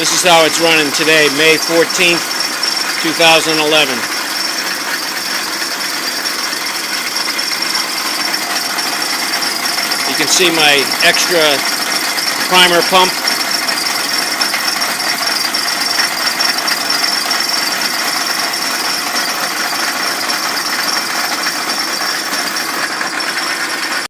This is how it's running today, May 14th, 2011. You can see my extra primer pump